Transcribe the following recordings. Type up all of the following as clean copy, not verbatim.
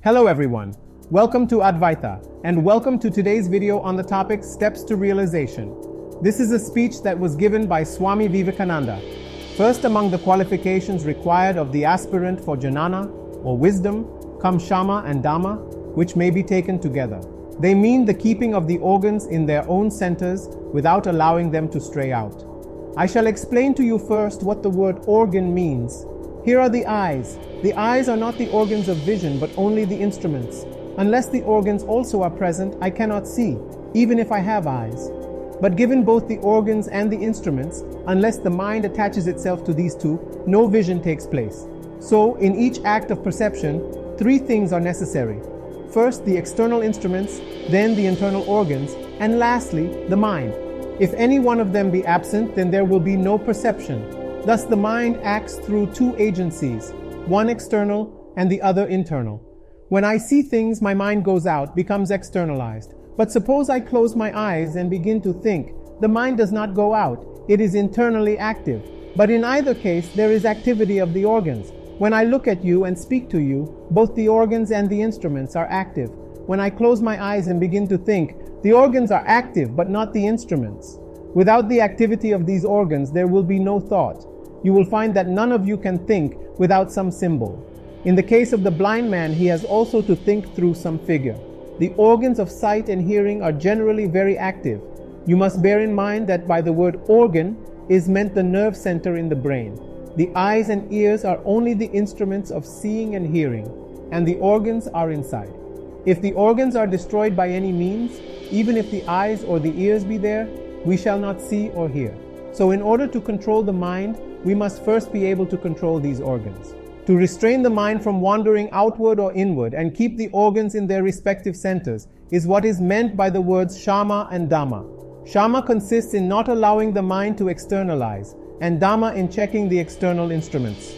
Hello everyone, welcome to Adhvaitha and welcome to today's video on the topic Steps to Realization. This is a speech that was given by Swami Vivekananda. First among the qualifications required of the aspirant for jnana or wisdom come shama and dhamma, which may be taken together. They mean the keeping of the organs in their own centers without allowing them to stray out. I shall explain to you first what the word organ means. Here are the eyes. The eyes are not the organs of vision, but only the instruments. Unless the organs also are present, I cannot see, even if I have eyes. But given both the organs and the instruments, unless the mind attaches itself to these two, no vision takes place. So, in each act of perception, three things are necessary. First, the external instruments, then the internal organs, and lastly, the mind. If any one of them be absent, then there will be no perception. Thus the mind acts through two agencies, one external and the other internal. When I see things, my mind goes out, becomes externalized. But suppose I close my eyes and begin to think, the mind does not go out, it is internally active. But in either case, there is activity of the organs. When I look at you and speak to you, both the organs and the instruments are active. When I close my eyes and begin to think, the organs are active but not the instruments. Without the activity of these organs, there will be no thought. You will find that none of you can think without some symbol. In the case of the blind man, he has also to think through some figure. The organs of sight and hearing are generally very active. You must bear in mind that by the word organ is meant the nerve center in the brain. The eyes and ears are only the instruments of seeing and hearing, and the organs are inside. If the organs are destroyed by any means, even if the eyes or the ears be there, we shall not see or hear. So in order to control the mind, we must first be able to control these organs. To restrain the mind from wandering outward or inward and keep the organs in their respective centers is what is meant by the words shama and dhamma. Shama consists in not allowing the mind to externalize, and dhamma in checking the external instruments.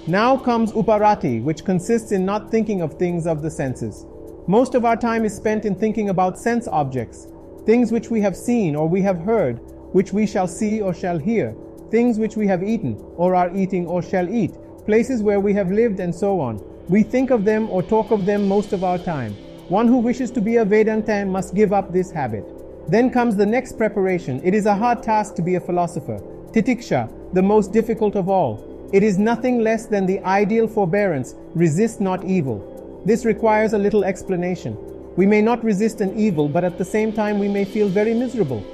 Now comes uparati, which consists in not thinking of things of the senses. Most of our time is spent in thinking about sense objects, things which we have seen or we have heard, which we shall see or shall hear, things which we have eaten or are eating or shall eat, places where we have lived and so on. We think of them or talk of them most of our time. One who wishes to be a Vedanta must give up this habit. Then comes the next preparation. It is a hard task to be a philosopher. Titiksha, the most difficult of all. It is nothing less than the ideal forbearance, resist not evil. This requires a little explanation. We may not resist an evil, but at the same time we may feel very miserable.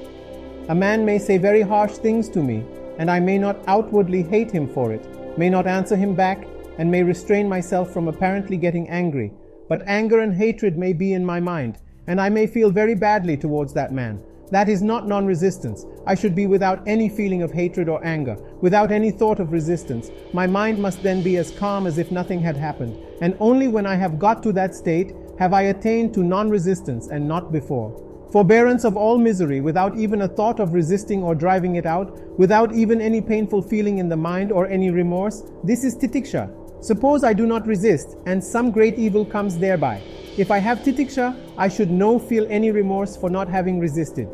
A man may say very harsh things to me, and I may not outwardly hate him for it, may not answer him back, and may restrain myself from apparently getting angry. But anger and hatred may be in my mind, and I may feel very badly towards that man. That is not non-resistance. I should be without any feeling of hatred or anger, without any thought of resistance. My mind must then be as calm as if nothing had happened, and only when I have got to that state have I attained to non-resistance and not before. Forbearance of all misery without even a thought of resisting or driving it out, without even any painful feeling in the mind or any remorse, this is titiksha. Suppose I do not resist and some great evil comes thereby. If I have titiksha, I should no feel any remorse for not having resisted.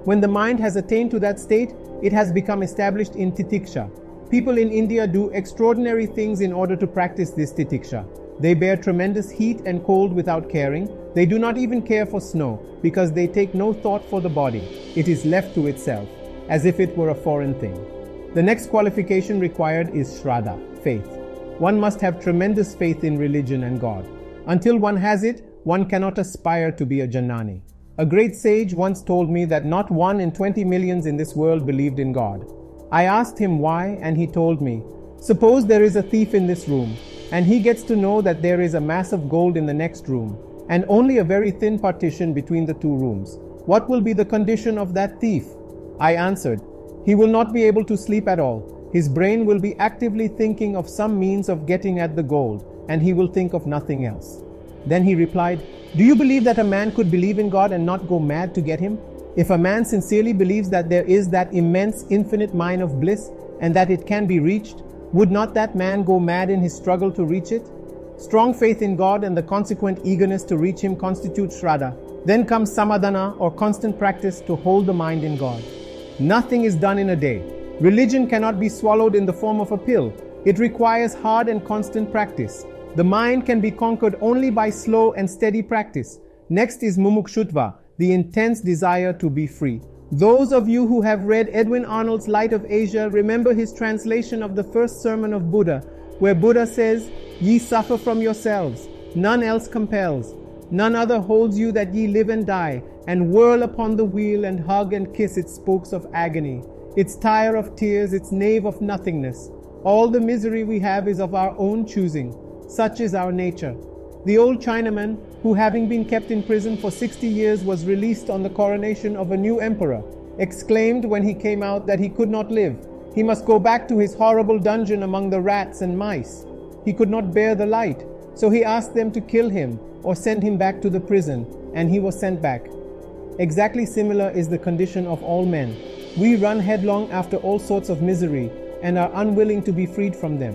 When the mind has attained to that state, it has become established in titiksha. People in India do extraordinary things in order to practice this titiksha. They bear tremendous heat and cold without caring. They do not even care for snow, because they take no thought for the body. It is left to itself, as if it were a foreign thing. The next qualification required is shraddha, faith. One must have tremendous faith in religion and God. Until one has it, one cannot aspire to be a jnani. A great sage once told me that not 1 in 20 millions in this world believed in God. I asked him why, and he told me, suppose there is a thief in this room, and he gets to know that there is a mass of gold in the next room, and only a very thin partition between the two rooms. What will be the condition of that thief? I answered, he will not be able to sleep at all. His brain will be actively thinking of some means of getting at the gold, and he will think of nothing else. Then he replied, do you believe that a man could believe in God and not go mad to get him? If a man sincerely believes that there is that immense infinite mine of bliss and that it can be reached, would not that man go mad in his struggle to reach it? Strong faith in God and the consequent eagerness to reach Him constitute shraddha. Then comes samadhana, or constant practice to hold the mind in God. Nothing is done in a day. Religion cannot be swallowed in the form of a pill. It requires hard and constant practice. The mind can be conquered only by slow and steady practice. Next is mumukshutva, the intense desire to be free. Those of you who have read Edwin Arnold's Light of Asia remember his translation of the first sermon of Buddha, where Buddha says, "Ye suffer from yourselves, none else compels. None other holds you that ye live and die, and whirl upon the wheel and hug and kiss its spokes of agony, its tire of tears, its nave of nothingness. All the misery we have is of our own choosing. Such is our nature." The old Chinaman, who having been kept in prison for 60 years was released on the coronation of a new emperor, exclaimed when he came out that he could not live. He must go back to his horrible dungeon among the rats and mice. He could not bear the light, so he asked them to kill him or send him back to the prison, and he was sent back. Exactly similar is the condition of all men. We run headlong after all sorts of misery and are unwilling to be freed from them.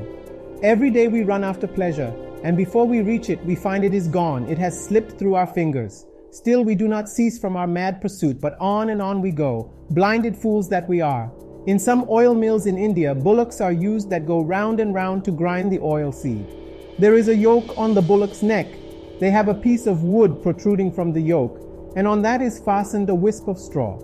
Every day we run after pleasure, and before we reach it, we find it is gone. It has slipped through our fingers. Still, we do not cease from our mad pursuit, but on and on we go, blinded fools that we are. In some oil mills in India, bullocks are used that go round and round to grind the oil seed. There is a yoke on the bullock's neck. They have a piece of wood protruding from the yoke, and on that is fastened a wisp of straw.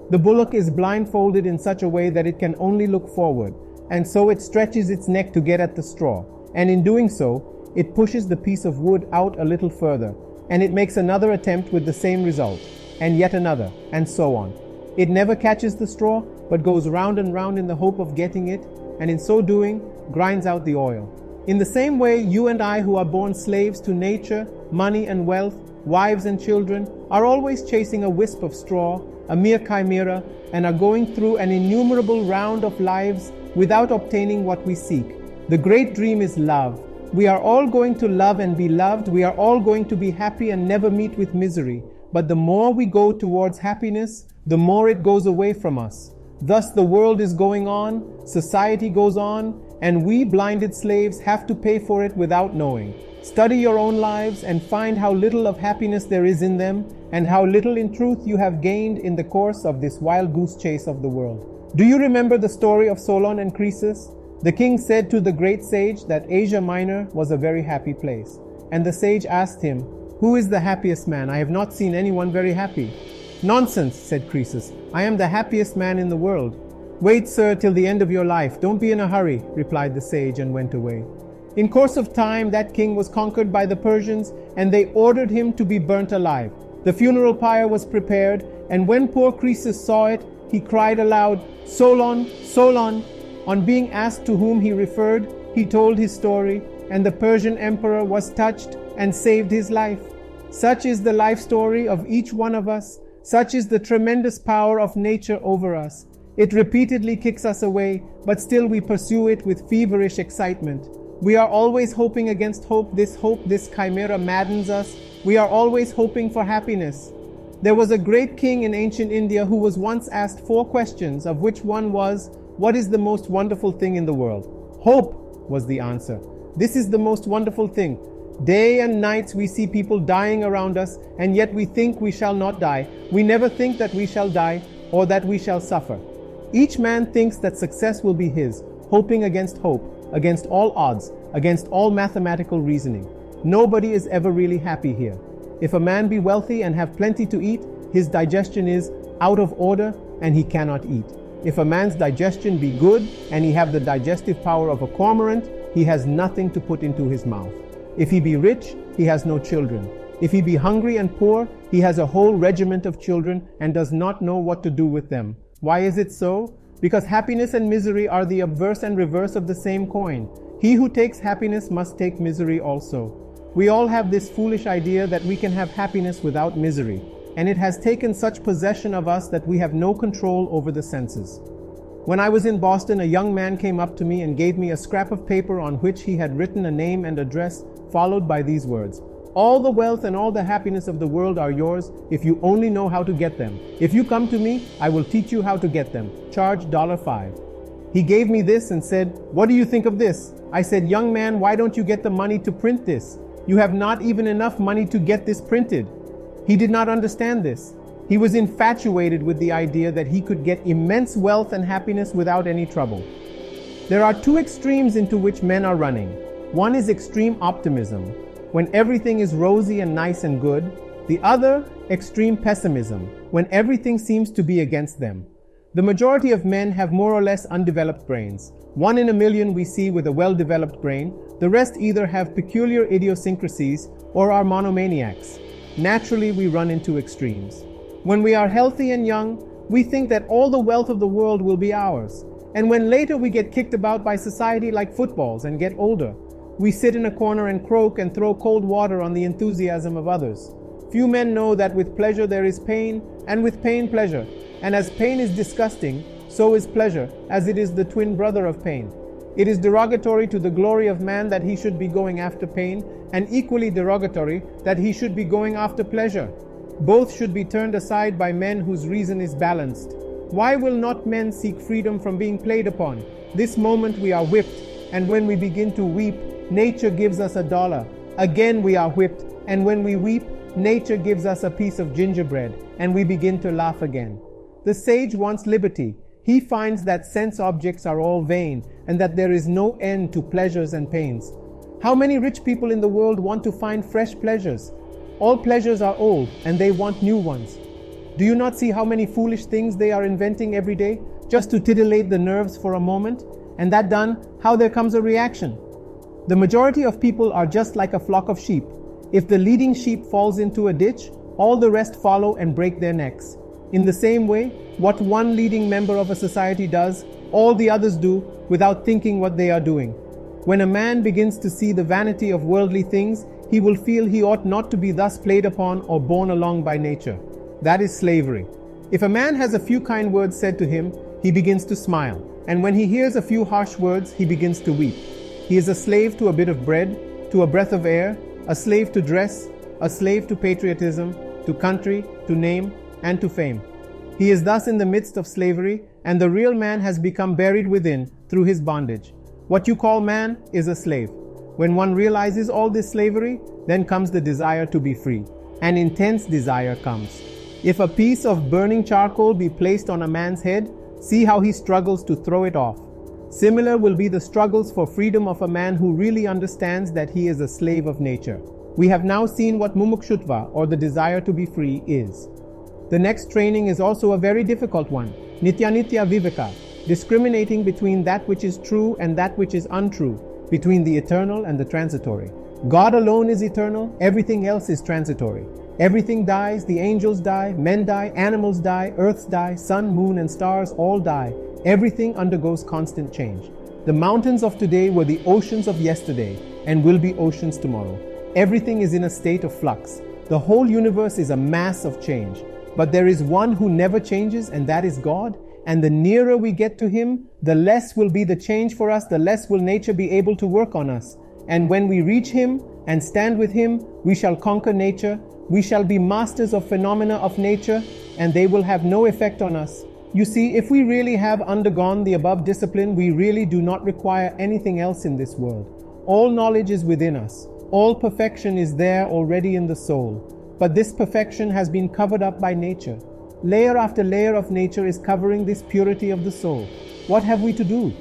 The bullock is blindfolded in such a way that it can only look forward, and so it stretches its neck to get at the straw, and in doing so, it pushes the piece of wood out a little further, and it makes another attempt with the same result, and yet another, and so on. It never catches the straw, but goes round and round in the hope of getting it, and in so doing, grinds out the oil. In the same way, you and I, who are born slaves to nature, money and wealth, wives and children, are always chasing a wisp of straw, a mere chimera, and are going through an innumerable round of lives without obtaining what we seek. The great dream is love. We are all going to love and be loved. We are all going to be happy and never meet with misery. But the more we go towards happiness, the more it goes away from us. Thus the world is going on, society goes on, and we blinded slaves have to pay for it without knowing. Study your own lives and find how little of happiness there is in them, and how little in truth you have gained in the course of this wild goose chase of the world. Do you remember the story of Solon and Croesus? The king said to the great sage that Asia Minor was a very happy place. And the sage asked him, "Who is the happiest man? I have not seen anyone very happy." "Nonsense," said Croesus. "I am the happiest man in the world." "Wait, sir, till the end of your life. Don't be in a hurry," replied the sage, and went away. In course of time, that king was conquered by the Persians, and they ordered him to be burnt alive. The funeral pyre was prepared, and when poor Croesus saw it, he cried aloud, "Solon, Solon!" On being asked to whom he referred, he told his story, and the Persian emperor was touched and saved his life. Such is the life story of each one of us. Such is the tremendous power of nature over us. It repeatedly kicks us away, but still we pursue it with feverish excitement. We are always hoping against hope. This chimera maddens us. We are always hoping for happiness. There was a great king in ancient India who was once asked 4 questions, of which one was, "What is the most wonderful thing in the world?" "Hope," was the answer. This is the most wonderful thing. Day and nights we see people dying around us, and yet we think we shall not die. We never think that we shall die or that we shall suffer. Each man thinks that success will be his, hoping against hope, against all odds, against all mathematical reasoning. Nobody is ever really happy here. If a man be wealthy and have plenty to eat, his digestion is out of order and he cannot eat. If a man's digestion be good and he have the digestive power of a cormorant, he has nothing to put into his mouth. If he be rich, he has no children. If he be hungry and poor, he has a whole regiment of children and does not know what to do with them. Why is it so? Because happiness and misery are the obverse and reverse of the same coin. He who takes happiness must take misery also. We all have this foolish idea that we can have happiness without misery, and it has taken such possession of us that we have no control over the senses. When I was in Boston, a young man came up to me and gave me a scrap of paper on which he had written a name and address, followed by these words: "All the wealth and all the happiness of the world are yours if you only know how to get them. If you come to me, I will teach you how to get them. Charge $5." He gave me this and said, "What do you think of this?" I said, "Young man, why don't you get the money to print this? You have not even enough money to get this printed." He did not understand this. He was infatuated with the idea that he could get immense wealth and happiness without any trouble. There are 2 extremes into which men are running. One is extreme optimism, when everything is rosy and nice and good. The other, extreme pessimism, when everything seems to be against them. The majority of men have more or less undeveloped brains. 1 in a million we see with a well-developed brain. The rest either have peculiar idiosyncrasies or are monomaniacs. Naturally, we run into extremes. When we are healthy and young, we think that all the wealth of the world will be ours. And when later we get kicked about by society like footballs and get older, we sit in a corner and croak and throw cold water on the enthusiasm of others. Few men know that with pleasure there is pain, and with pain pleasure. And as pain is disgusting, so is pleasure, as it is the twin brother of pain. It is derogatory to the glory of man that he should be going after pain, and equally derogatory that he should be going after pleasure. Both should be turned aside by men whose reason is balanced. Why will not men seek freedom from being played upon? This moment we are whipped, and when we begin to weep, nature gives us $1. Again we are whipped, and when we weep, nature gives us a piece of gingerbread, and we begin to laugh again. The sage wants liberty. He finds that sense objects are all vain, and that there is no end to pleasures and pains. How many rich people in the world want to find fresh pleasures? All pleasures are old, and they want new ones. Do you not see how many foolish things they are inventing every day, just to titillate the nerves for a moment? And that done, how there comes a reaction. The majority of people are just like a flock of sheep. If the leading sheep falls into a ditch, all the rest follow and break their necks. In the same way, what one leading member of a society does, all the others do without thinking what they are doing. When a man begins to see the vanity of worldly things, he will feel he ought not to be thus played upon or borne along by nature. That is slavery. If a man has a few kind words said to him, he begins to smile. And when he hears a few harsh words, he begins to weep. He is a slave to a bit of bread, to a breath of air, a slave to dress, a slave to patriotism, to country, to name, and to fame. He is thus in the midst of slavery, and the real man has become buried within through his bondage. What you call man is a slave. When one realizes all this slavery, then comes the desire to be free. An intense desire comes. If a piece of burning charcoal be placed on a man's head, see how he struggles to throw it off. Similar will be the struggles for freedom of a man who really understands that he is a slave of nature. We have now seen what mumukshutva, or the desire to be free, is. The next training is also a very difficult one, nitya viveka, discriminating between that which is true and that which is untrue, between the eternal and the transitory. God alone is eternal, everything else is transitory. Everything dies, the angels die, men die, animals die, earths die, sun, moon, and stars all die. Everything undergoes constant change. The mountains of today were the oceans of yesterday and will be oceans tomorrow. Everything is in a state of flux. The whole universe is a mass of change. But there is one who never changes, and that is God. And the nearer we get to Him, the less will be the change for us, the less will nature be able to work on us. And when we reach Him and stand with Him, we shall conquer nature. We shall be masters of phenomena of nature, and they will have no effect on us. You see, if we really have undergone the above discipline, we really do not require anything else in this world. All knowledge is within us. All perfection is there already in the soul. But this perfection has been covered up by nature. Layer after layer of nature is covering this purity of the soul. What have we to do?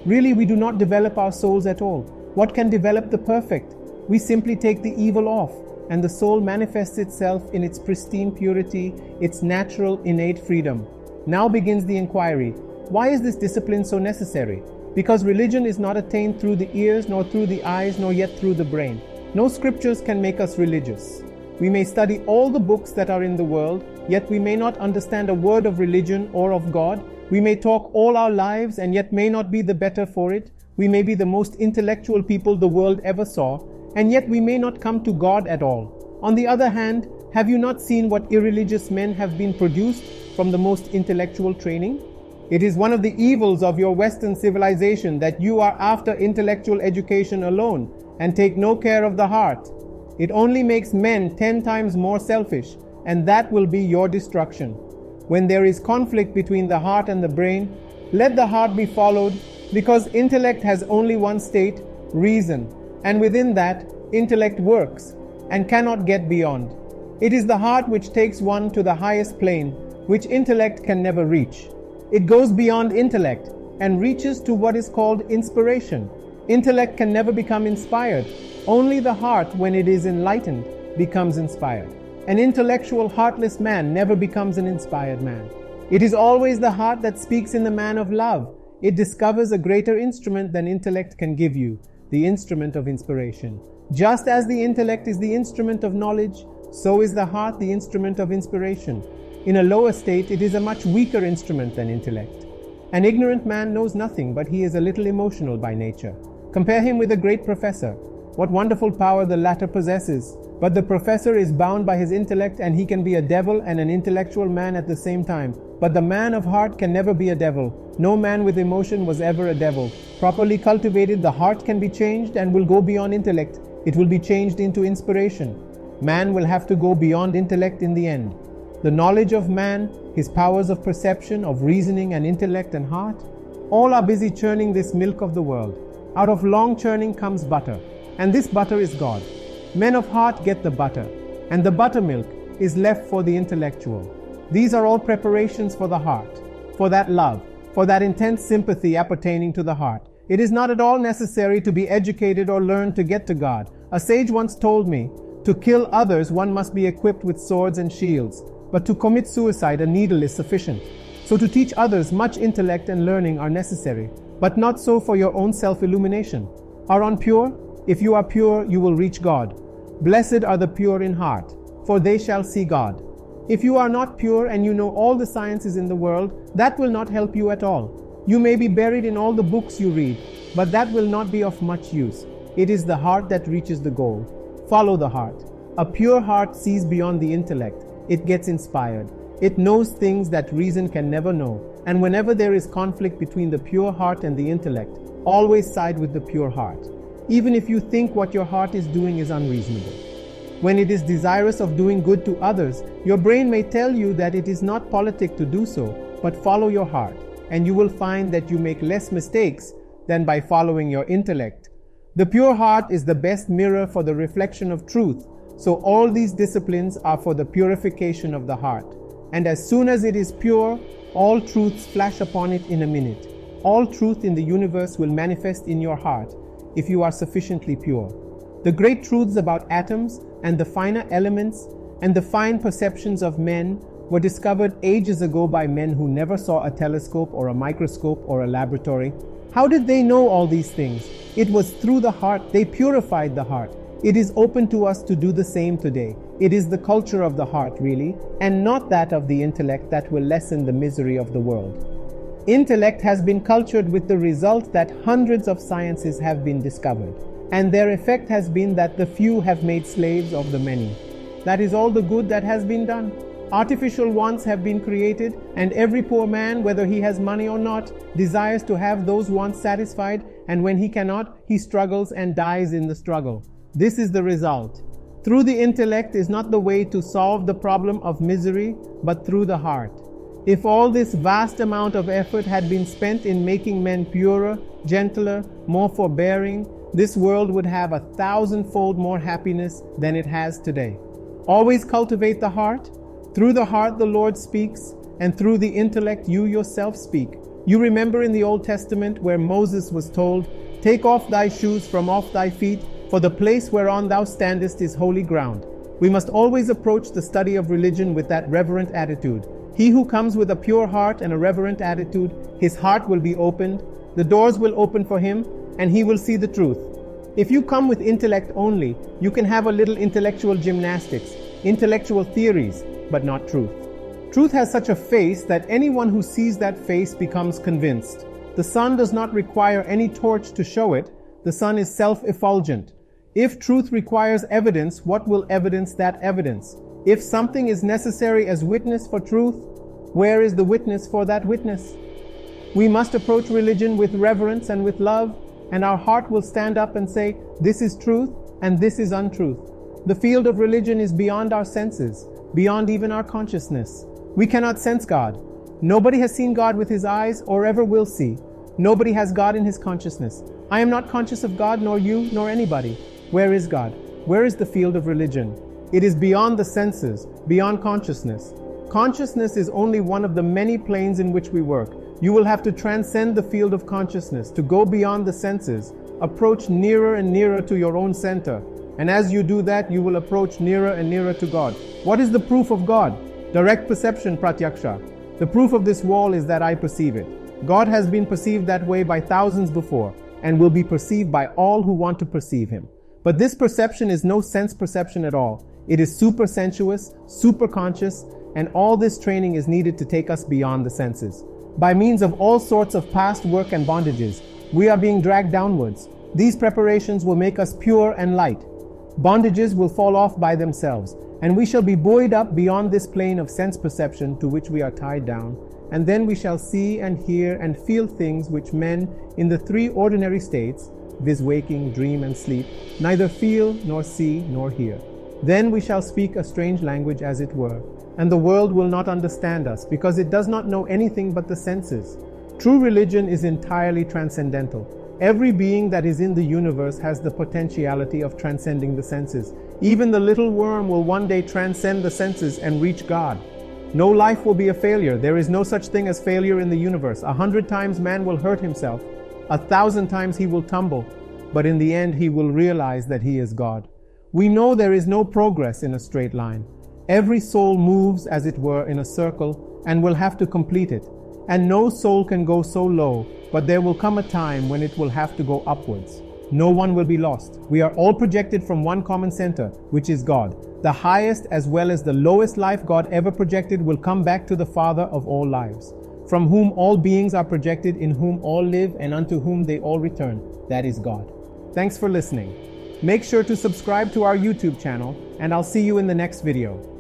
Really, we do not develop our souls at all. What can develop the perfect? We simply take the evil off, and the soul manifests itself in its pristine purity, its natural, innate freedom. Now begins the inquiry. Why is this discipline so necessary? Because religion is not attained through the ears, nor through the eyes, nor yet through the brain. No scriptures can make us religious. We may study all the books that are in the world, yet we may not understand a word of religion or of God. We may talk all our lives and yet may not be the better for it. We may be the most intellectual people the world ever saw, and yet we may not come to God at all. On the other hand, have you not seen what irreligious men have been produced from the most intellectual training? It is one of the evils of your Western civilization that you are after intellectual education alone and take no care of the heart. It only makes men 10 times more selfish, and that will be your destruction. When there is conflict between the heart and the brain, let the heart be followed, because intellect has only one state, reason, and within that, intellect works and cannot get beyond. It is the heart which takes one to the highest plane, which intellect can never reach. It goes beyond intellect and reaches to what is called inspiration. Intellect can never become inspired. Only the heart, when it is enlightened, becomes inspired. An intellectual, heartless man never becomes an inspired man. It is always the heart that speaks in the man of love. It discovers a greater instrument than intellect can give you, the instrument of inspiration. Just as the intellect is the instrument of knowledge, so is the heart the instrument of inspiration. In a lower state, it is a much weaker instrument than intellect. An ignorant man knows nothing, but he is a little emotional by nature. Compare him with a great professor. What wonderful power the latter possesses. But the professor is bound by his intellect, and he can be a devil and an intellectual man at the same time. But the man of heart can never be a devil. No man with emotion was ever a devil. Properly cultivated, the heart can be changed and will go beyond intellect. It will be changed into inspiration. Man will have to go beyond intellect in the end. The knowledge of man, his powers of perception, of reasoning and intellect and heart, all are busy churning this milk of the world. Out of long churning comes butter, and this butter is God. Men of heart get the butter, and the buttermilk is left for the intellectual. These are all preparations for the heart, for that love, for that intense sympathy appertaining to the heart. It is not at all necessary to be educated or learn to get to God. A sage once told me, to kill others one must be equipped with swords and shields, but to commit suicide a needle is sufficient. So to teach others much intellect and learning are necessary, but not so for your own self-illumination. Are unpure? If you are pure, you will reach God. Blessed are the pure in heart, for they shall see God. If you are not pure and you know all the sciences in the world, that will not help you at all. You may be buried in all the books you read, but that will not be of much use. It is the heart that reaches the goal. Follow the heart. A pure heart sees beyond the intellect. It gets inspired. It knows things that reason can never know. And whenever there is conflict between the pure heart and the intellect, always side with the pure heart. Even if you think what your heart is doing is unreasonable. When it is desirous of doing good to others, your brain may tell you that it is not politic to do so, but follow your heart, and you will find that you make less mistakes than by following your intellect. The pure heart is the best mirror for the reflection of truth, so all these disciplines are for the purification of the heart. And as soon as it is pure, all truths flash upon it in a minute. All truth in the universe will manifest in your heart if you are sufficiently pure. The great truths about atoms and the finer elements and the fine perceptions of men were discovered ages ago by men who never saw a telescope or a microscope or a laboratory. How did they know all these things? It was through the heart. They purified the heart. It is open to us to do the same today. It is the culture of the heart, really, and not that of the intellect that will lessen the misery of the world. Intellect has been cultured with the result that hundreds of sciences have been discovered, and their effect has been that the few have made slaves of the many. That is all the good that has been done. Artificial wants have been created, and every poor man, whether he has money or not, desires to have those wants satisfied, and when he cannot, he struggles and dies in the struggle. This is the result. Through the intellect is not the way to solve the problem of misery, but through the heart. If all this vast amount of effort had been spent in making men purer, gentler, more forbearing, this world would have 1,000-fold more happiness than it has today. Always cultivate the heart. Through the heart the Lord speaks, and through the intellect you yourself speak. You remember in the Old Testament where Moses was told, "Take off thy shoes from off thy feet, for the place whereon thou standest is holy ground." We must always approach the study of religion with that reverent attitude. He who comes with a pure heart and a reverent attitude, his heart will be opened, the doors will open for him, and he will see the truth. If you come with intellect only, you can have a little intellectual gymnastics, intellectual theories, but not truth. Truth has such a face that anyone who sees that face becomes convinced. The sun does not require any torch to show it. The sun is self-effulgent. If truth requires evidence, what will evidence that evidence? If something is necessary as witness for truth, where is the witness for that witness? We must approach religion with reverence and with love, and our heart will stand up and say, this is truth and this is untruth. The field of religion is beyond our senses, beyond even our consciousness. We cannot sense God. Nobody has seen God with his eyes or ever will see. Nobody has God in his consciousness. I am not conscious of God, nor you, nor anybody. Where is God? Where is the field of religion? It is beyond the senses, beyond consciousness. Consciousness is only one of the many planes in which we work. You will have to transcend the field of consciousness, to go beyond the senses. approach nearer and nearer to your own center. And as you do that, you will approach nearer and nearer to God. What is the proof of God? Direct perception, pratyaksha. The proof of this wall is that I perceive it. God has been perceived that way by thousands before, and will be perceived by all who want to perceive him. But this perception is no sense perception at all. It is super sensuous, super conscious, and all this training is needed to take us beyond the senses. By means of all sorts of past work and bondages, we are being dragged downwards. These preparations will make us pure and light. Bondages will fall off by themselves, and we shall be buoyed up beyond this plane of sense perception to which we are tied down, and then we shall see and hear and feel things which men in the three ordinary states, viz. Waking, dream, and sleep, neither feel, nor see, nor hear. Then we shall speak a strange language, as it were, and the world will not understand us, because it does not know anything but the senses. True religion is entirely transcendental. Every being that is in the universe has the potentiality of transcending the senses. Even the little worm will one day transcend the senses and reach God. No life will be a failure. There is no such thing as failure in the universe. 100 times man will hurt himself. 1,000 times he will tumble. But in the end, he will realize that he is God. We know there is no progress in a straight line. Every soul moves, as it were, in a circle and will have to complete it. And no soul can go so low, but there will come a time when it will have to go upwards. No one will be lost. We are all projected from one common center, which is God. The highest as well as the lowest life God ever projected will come back to the Father of all lives, from whom all beings are projected, in whom all live, and unto whom they all return. That is God. Thanks for listening. Make sure to subscribe to our YouTube channel, and I'll see you in the next video.